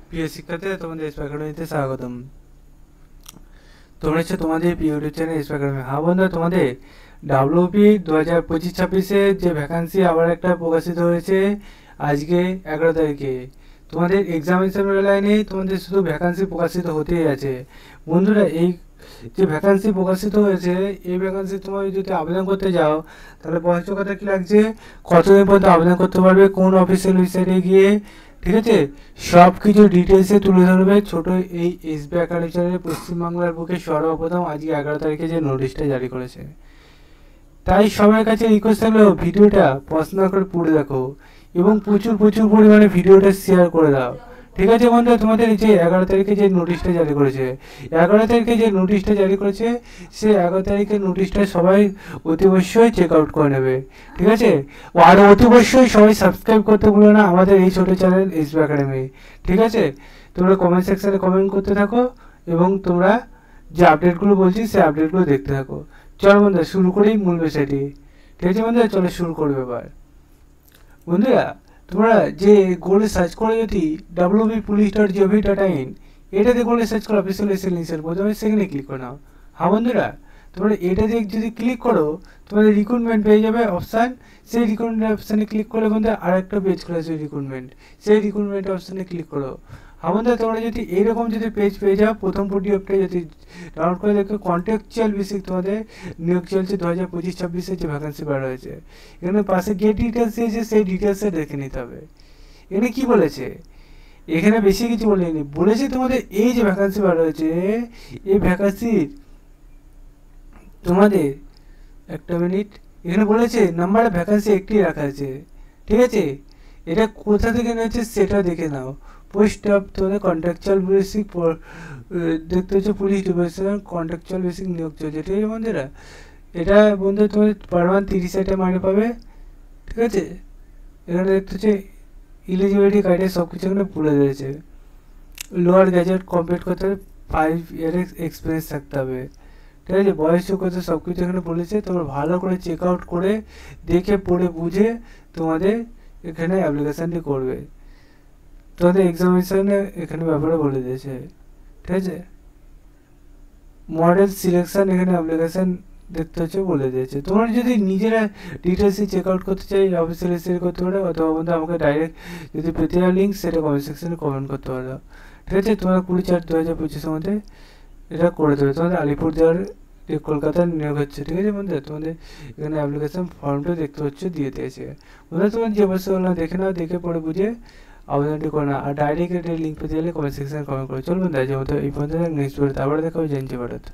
প্রিয় শিক্ষার্থীরা, তোমাদের এসপি একাডেমিতে স্বাগতম। তোমরা হচ্ছে তোমাদের প্রিয় ইউটিউব চ্যানেল এসপি একাডেমি। হ্যাঁ বন্ধুরা, তোমাদের ডাব্লিউপি 2025-26 যে ভ্যাকান্সি আবার একটা প্রকাশিত হয়েছে আজকে 11 তারিখে। তোমাদের এক্সামিনেশন লাইনে তোমাদের শুধু ভ্যাকান্সি প্রকাশিত হতেই আছে। বন্ধুরা, এই যে ভ্যাকান্সি প্রকাশিত হয়েছে, এই ভ্যাকান্সি তোমার যদি আবেদন করতে যাও, তাহলে কথা কী লাগছে, কতদিন পর্যন্ত আবেদন করতে পারবে, কোন অফিসিয়াল ওয়েবসাইটে গিয়ে, ঠিক আছে, সব কিছু ডিটেলসে তুলে ধরবে ছোট এই এসবি একাডেমি চ্যানেলে। পশ্চিমবাংলার বুকে সর্বপ্রথম আজকে 11 তারিখে যে নোটিশটা জারি করেছে, তাই সবার কাছে রিকোয়েস্ট থাকলো ভিডিওটা পছন্দ করে পড়ে দেখো এবং প্রচুর পরিমাণে ভিডিওটা শেয়ার করে দাও। ঠিক আছে বন্ধুরা, তোমাদের এই যে 11 তারিখে যে নোটিশটা জারি করেছে, 11 তারিখে যে নোটিশটা জারি করেছে, সে 11 তারিখের নোটিশটা সবাই অতি অবশ্যই চেক আউট করে নেবে। ঠিক আছে, আর অতি অবশ্যই সবাই সাবস্ক্রাইব করতে ভুলো না আমাদের এই ছোটো চ্যানেল এসবি একাডেমি। ঠিক আছে, তোমরা কমেন্ট সেকশানে কমেন্ট করতে থাকো এবং তোমরা যে আপডেটগুলো বলছি সেই আপডেটগুলো দেখতে থাকো। চলো বন্ধুরা, শুরু করেই মূল বিষয়টি। ঠিক আছে বন্ধুরা, চলো শুরু করবে এবার। বন্ধুরা, তোমরা যে গুগলে সার্চ করে যদি wp.police.gov.in এটাতে গুগলে সার্চ করো অফিসিয়াল এসএলএসের প্রথমে সেখানে ক্লিক করে নাও। হ্যাঁ বন্ধুরা, তোমরা এটাতে যদি ক্লিক করো, তোমাদের রিক্রুটমেন্ট পেয়ে যাবে অপশান। সেই রিক্রুটমেন্ট অপশানে ক্লিক করলে বন্ধুরা আরেকটা পেজ খোলা আছে রিক্রুটমেন্ট, সেই রিক্রুটমেন্ট অপশানে ক্লিক করো। হ্যাঁ বন্ধুরা, তোমরা যদি এইরকম যদি পেজ পেয়ে যাও, প্রথম পিডিএফটা যদি ডাউনলোড করে দেখো, কন্ট্রাকচুয়াল বেসিক তোমাদের নিয়োগ চলছে 2025-26 যে ভ্যাকান্সি বার হয়েছে। এখানে পাশে গেট ডিটেলস দিয়েছে, সেই ডিটেলসে দেখে নিতে হবে। এখানে কি বলেছে, এখানে বেশি কিছু বলেনি, বলেছে তোমাদের এই যে ভ্যাকান্সি বার হয়েছে, এই ভ্যাকান্সির তোমাদের একটা মিনিট, এখানে বলেছে নাম্বারে ভ্যাকান্সি একটি রাখা আছে। ঠিক আছে, এটা কোথা থেকে নিয়েছে সেটা দেখে নাও। পোস্ট অফ তোমাদের কন্ট্রাকচুয়াল বেসিক দেখতে হচ্ছে পুলিশ ডিভিশন কন্ট্রাকচুয়াল বেসিক নিয়োগ চলছে। ঠিক আছে বন্ধুরা, এটা বন্ধুরা তোমাদের পার মান্থ 30,000 মাইনে পাবে। ঠিক আছে, এখানে দেখতে হচ্ছে ইলিজিবিলিটি ক্রাইটেরিয়া সব কিছু এখানে বলে দিয়েছে। লোয়ার গ্র্যাজুয়েট কমপ্লিট করতে হবে, 5 ইয়ারের এক্সপিরিয়েন্স থাকতে হবে। ঠিক আছে, বয়স যোগ্যতা সব কিছু এখানে বলেছে। তোমরা ভালো করে চেক আউট করে দেখে পড়ে বুঝে তোমাদের এখানে অ্যাপ্লিকেশানটি করবে। তোমাদের এক্সামিনেশানে এখানে ব্যাপারে বলে দিয়েছে। ঠিক আছে, মডেল সিলেকশান এখানে অ্যাপ্লিকেশান দেখতে হচ্ছে বলে দিয়েছে। তোমরা যদি নিজেরা ডিটেলসে চেক আউট করতে চাই, অফিসিয়াল শেয়ার করতে পারো, অথবা বন্ধু আমাকে ডাইরেক্ট যদি পেতে চাও লিঙ্ক, সেটা কমেন্ট সেকশানে কমেন্ট করতে পারো। ঠিক আছে, তোমরা 20/4/2025 মধ্যে এটা করে দেবে। তোমাদের আলিপুরদুয়ার কলকাতার নিয়োগ হচ্ছে। ঠিক আছে বন্ধুরা, তোমাদের এখানে অ্যাপ্লিকেশান ফর্মটা দেখতে হচ্ছে দিয়ে দিয়েছে। বন্ধুরা, তোমার যে বস্তুগুলো দেখে নাও, দেখে পড়ে বুঝে আবেদনটি করো না। আর ডাইরেক্ট লিঙ্ক পেতে গেলে কমেন্ট সেকশানে কমেন্ট করো। চলুন বন্ধুরা, যে মতো এই পর্যন্ত নেক্সট ভিডিওতে আবার দেখা হবে। জয় হিন্দ, জয় ভারত।